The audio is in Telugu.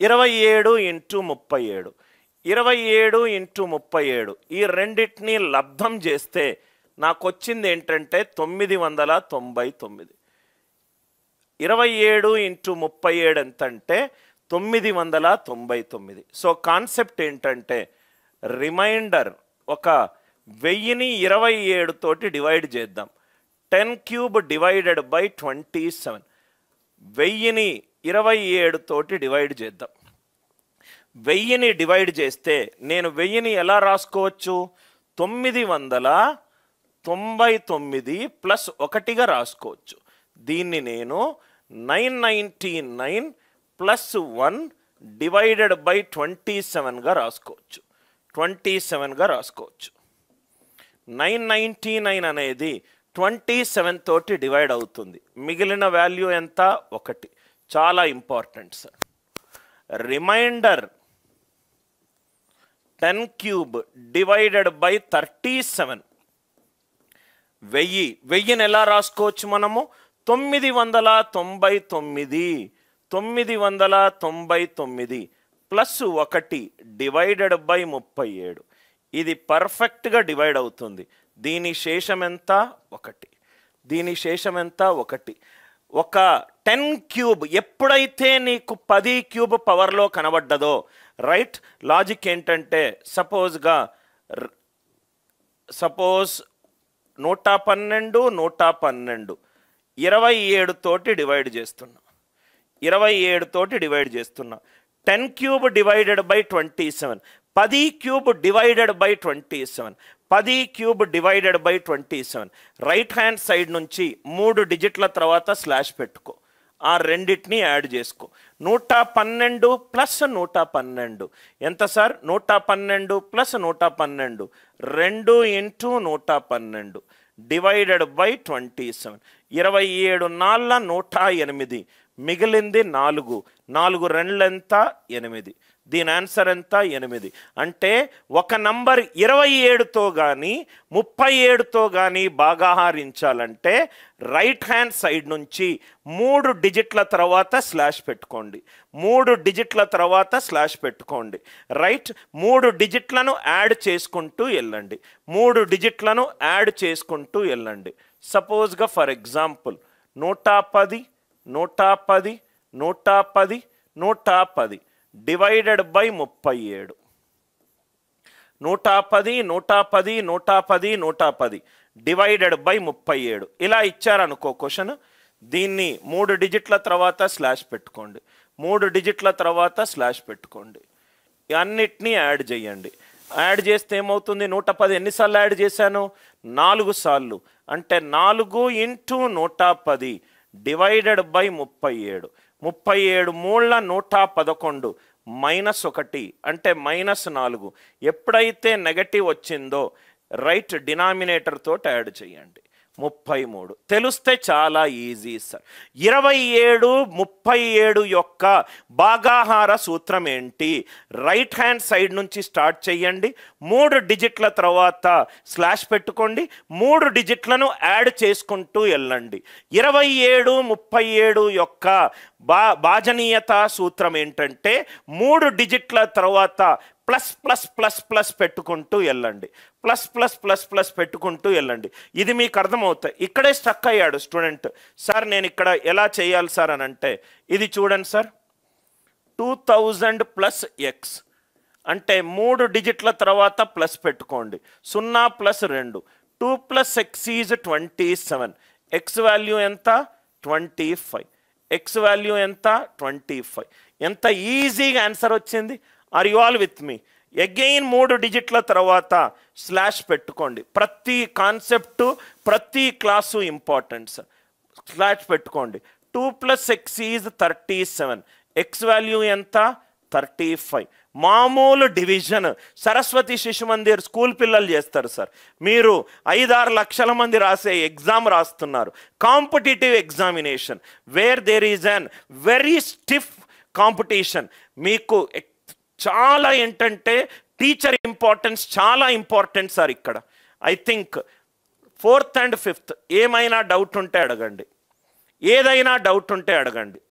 27 ఇంటూ 37, 27 ఇంటూ 37 ఈ రెండింటిని లబ్ధం చేస్తే నాకు వచ్చింది ఏంటంటే 999. 27 ఇంటూ 37 ఎంత అంటే 999. సో కాన్సెప్ట్ ఏంటంటే రిమైండర్ ఒక 1027 తోటి డివైడ్ చేద్దాం. 10 క్యూబ్ డివైడెడ్ బై 27, 1027 తోటి డివైడ్ చేద్దాం. 1000ని డివైడ్ చేస్తే నేను 1000ని ఎలా రాసుకోవచ్చు? 999 ప్లస్ 1గా రాసుకోవచ్చు. దీన్ని నేను 999 ప్లస్ 1 డివైడెడ్ బై 27గా రాసుకోవచ్చు. 27గా రాసుకోవచ్చు. 999 అనేది 27 తోటి డివైడ్ అవుతుంది. మిగిలిన వాల్యూ ఎంత? 1. చాలా important sir. Remainder 10 cube divided by 37. 1000ని ఎలా రాసుకోవచ్చు మనము? 999 ప్లస్ 1 డివైడెడ్ బై 37. ఇది పర్ఫెక్ట్గా డివైడ్ అవుతుంది. దీని శేషం ఎంత? 1. దీని శేషం ఎంత? 1. ఒక 10 క్యూబ్ ఎప్పుడైతే నీకు 10 క్యూబ్ పవర్లో కనబడ్డదో, రైట్, లాజిక్ ఏంటంటే సపోజ్ 112 27 తోటి డివైడ్ చేస్తున్నా. 27 తోటి డివైడ్ చేస్తున్నా. 10 cube divided by 27, 10 cube divided by 27, 10 cube divided by 27. Right hand side నుంచి 3 డిజిట్ల తర్వాత స్లాష్ పెట్టుకో. ఆ రెండింటిని యాడ్ చేసుకో. 112 ప్లస్ 112 ఎంత sir? 112 plus 112 2 into 112 divided by 27. 27 నాళ్ళ 108, మిగిలింది 4. 4 2 ఎంత? 8. దీని ఆన్సర్ ఎంత? 8. అంటే ఒక నంబర్ 27తో కానీ 37తో కానీ భాగాహారించాలంటే రైట్ హ్యాండ్ సైడ్ నుంచి 3 డిజిట్ల తర్వాత స్లాష్ పెట్టుకోండి. 3 డిజిట్ల తర్వాత స్లాష్ పెట్టుకోండి. రైట్, 3 డిజిట్లను యాడ్ చేసుకుంటూ వెళ్ళండి. 3 డిజిట్లను యాడ్ చేసుకుంటూ వెళ్ళండి. సపోజ్గా for example 110 110 110 110 divided by 37. 110 110 110 110 divided by 37 ఇలా ఇచ్చారనుకో క్వశ్చన్. దీన్ని 3 డిజిట్ల తర్వాత స్లాష్ పెట్టుకోండి. 3 డిజిట్ల తర్వాత స్లాష్ పెట్టుకోండి. అన్నిటినీ యాడ్ చేయండి. యాడ్ చేస్తే ఏమవుతుంది? 110 ఎన్నిసార్లు యాడ్ చేశాను? 4 సార్లు. అంటే 4 ఇంటూ 110 డివైడెడ్ బై 37. 37 మూళ్ళ 111 మైనస్ 1 అంటే -4. ఎప్పుడైతే నెగటివ్ వచ్చిందో రైట్ డినామినేటర్ తోటి యాడ్ చేయండి. 33. తెలిస్తే చాలా ఈజీ సార్. 27 37 యొక్క భాగాహార సూత్రం ఏంటి? రైట్ హ్యాండ్ సైడ్ నుంచి స్టార్ట్ చేయండి. 3 డిజిట్ల తర్వాత స్లాష్ పెట్టుకోండి. 3 డిజిట్లను యాడ్ చేసుకుంటూ వెళ్ళండి. 27 37 యొక్క భాజనీయత సూత్రం ఏంటంటే 3 డిజిట్ల తర్వాత ప్లస్ ప్లస్ ప్లస్ ప్లస్ పెట్టుకుంటూ వెళ్ళండి. ప్లస్ ప్లస్ ప్లస్ ప్లస్ పెట్టుకుంటూ వెళ్ళండి. ఇది మీకు అర్థమవుతాయి. ఇక్కడే స్ట్రక్ అయ్యాడు స్టూడెంట్. సార్ నేను ఇక్కడ ఎలా చేయాలి సార్ అని అంటే, ఇది చూడండి సార్, 2000 ప్లస్ ఎక్స్ అంటే 3 డిజిట్ల తర్వాత ప్లస్ పెట్టుకోండి. 0 plus 2, 2 plus X is 27. X value ఎంత? 25. ఎక్స్ వాల్యూ ఎంత? 25. ఎంత ఈజీగా ఆన్సర్ వచ్చింది. Are you all with me? Again 3 డిజిట్ల తర్వాత స్లాష్ పెట్టుకోండి. ప్రతి కాన్సెప్టు ప్రతి క్లాసు ఇంపార్టెంట్ సార్. స్లాష్ పెట్టుకోండి. 2 plus X is 37. X value ఎంత? 35. మామూలు డివిజన్ సరస్వతి శిశు మందిర్ స్కూల్ పిల్లలు చేస్తారు సార్. మీరు 5-6 లక్షల మంది రాసే ఎగ్జామ్ రాస్తున్నారు. Competitive examination where there is an very stiff competition. మీకు చాలా ఏంటంటే టీచర్ ఇంపార్టెన్స్ చాలా ఇంపార్టెంట్ సార్. ఇక్కడ I think 4th and 5th ఏమైనా డౌట్ ఉంటే అడగండి. ఏదైనా డౌట్ ఉంటే అడగండి.